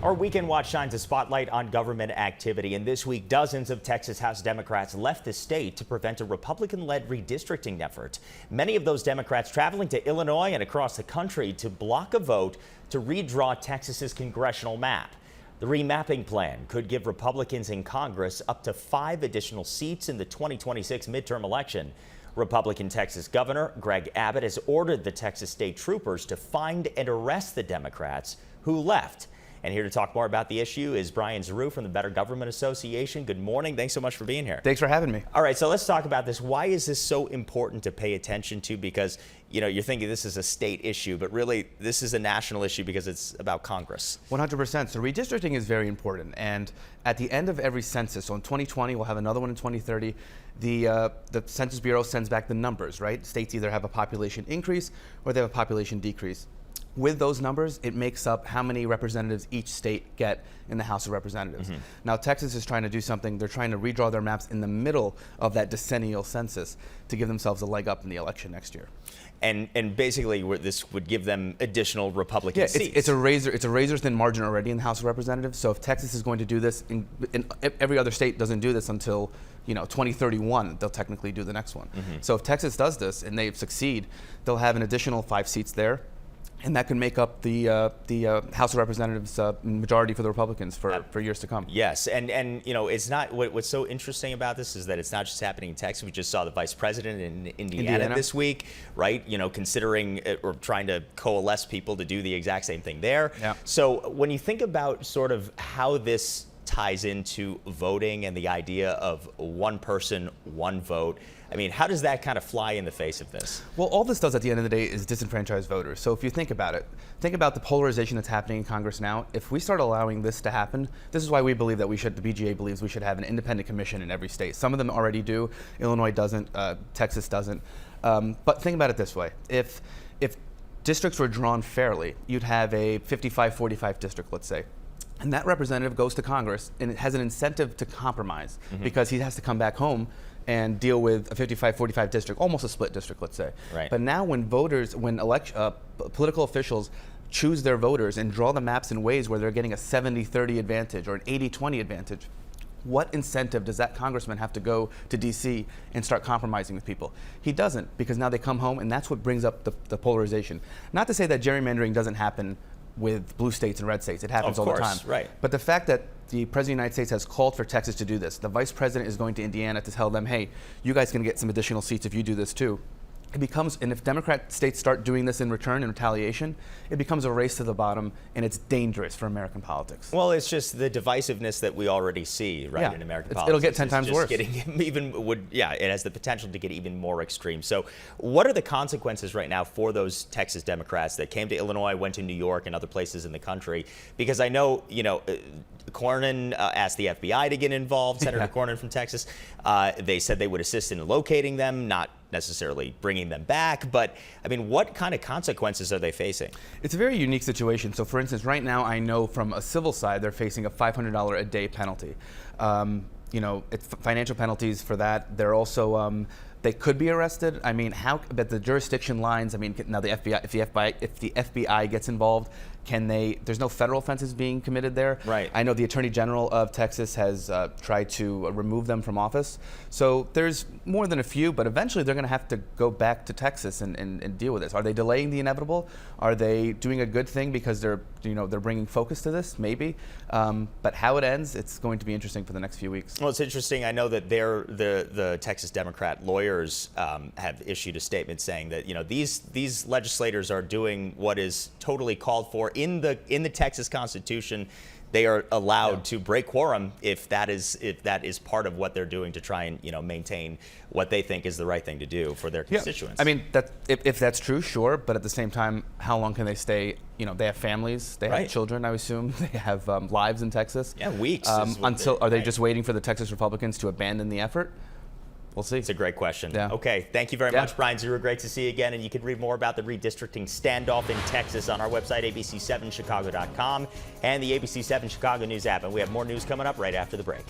Our Weekend Watch shines a spotlight on government activity, and this week dozens of Texas House Democrats left the state to prevent a Republican-led redistricting effort. Many of those Democrats traveling to Illinois and across the country to block a vote to redraw Texas's congressional map. The remapping plan could give Republicans in Congress up to 5 additional seats in the 2026 midterm election. Republican Texas Governor Greg Abbott has ordered the Texas state troopers to find and arrest the Democrats who left. And here to talk more about the issue is Brian Zaru from the Better Government Association. Good morning. Thanks so much for being here. Thanks for having me. All right, so let's talk about this. Why is this so important to pay attention to? Because, you know, you're thinking this is a state issue, but really this is a national issue because it's about Congress. 100%. So redistricting is very important. And at the end of every census, so in 2020, we'll have another one in 2030, the Census Bureau sends back the numbers, right? States either have a population increase or they have a population decrease. With those numbers, it makes up how many representatives each state get in the House of Representatives. Now, Texas is trying to do something. They're trying to redraw their maps in the middle of that decennial census to give themselves a leg up in the election next year. And basically, this would give them additional Republican seats. It's a razor thin margin already in the House of Representatives. So if Texas is going to do this, and every other state doesn't do this until 2031, they'll technically do the next one. So if Texas does this and they succeed, they'll have an additional 5 seats there. And that can make up the House of Representatives majority for the Republicans for years to come. Yes, and it's not what's so interesting about this is that it's not just happening in Texas. We just saw the vice president in Indiana this week, right? Considering or trying to coalesce people to do the exact same thing there. Yeah. So when you think about sort of how this ties into voting and the idea of one person, one vote, I mean, how does that kind of fly in the face of this? Well, all this does at the end of the day is disenfranchise voters. So if you think about it, think about the polarization that's happening in Congress now. If we start allowing this to happen, this is why we believe that the BGA believes we should have an independent commission in every state. Some of them already do. Illinois doesn't. Texas doesn't. But think about it this way. If districts were drawn fairly, you'd have a 55-45 district, let's say. And that representative goes to Congress and it has an incentive to compromise because he has to come back home and deal with a 55-45 district, almost a split district, let's say. Right. But now when political officials choose their voters and draw the maps in ways where they're getting a 70-30 advantage or an 80-20 advantage, what incentive does that congressman have to go to D.C. and start compromising with people? He doesn't, because now they come home and that's what brings up the polarization. Not to say that gerrymandering doesn't happen with blue states and red states. It happens all the time. Right. But the fact that the President of the United States has called for Texas to do this, the Vice President is going to Indiana to tell them, hey, you guys can get some additional seats if you do this too. It becomes, and if Democrat states start doing this in return, in retaliation, it becomes a race to the bottom, and it's dangerous for American politics. Well, it's just the divisiveness that we already see, right, in American politics. It'll get 10 times worse. It has the potential to get even more extreme. So what are the consequences right now for those Texas Democrats that came to Illinois, went to New York and other places in the country? Because I know, Cornyn asked the FBI to get involved, Senator Cornyn from Texas. They said they would assist in locating them, not necessarily bringing them back. But, I mean, what kind of consequences are they facing? It's a very unique situation. So, for instance, right now I know from a civil side they're facing a $500 a day penalty. It's financial penalties for that. They're also they could be arrested. I mean, but the jurisdiction lines, I mean, now the FBI, if the FBI gets involved, there's no federal offenses being committed there. Right. I know the Attorney General of Texas has tried to remove them from office. So there's more than a few, but eventually they're going to have to go back to Texas and deal with this. Are they delaying the inevitable? Are they doing a good thing because they're bringing focus to this? Maybe. But how it ends, it's going to be interesting for the next few weeks. Well, it's interesting. I know that the Texas Democrat lawyers have issued a statement saying that these legislators are doing what is totally called for in the Texas Constitution. They are allowed to break quorum if that is part of what they're doing to try and maintain what they think is the right thing to do for their constituents. I mean, if that's true, sure. But at the same time, how long can they stay? They have families, they have children, I assume. They have lives in Texas. Yeah, weeks. Are they just waiting for the Texas Republicans to abandon the effort? We'll see. It's a great question. Yeah. Okay, thank you very much, Brian Zaru. Great to see you again. And you can read more about the redistricting standoff in Texas on our website, abc7chicago.com, and the ABC7 Chicago News app. And we have more news coming up right after the break.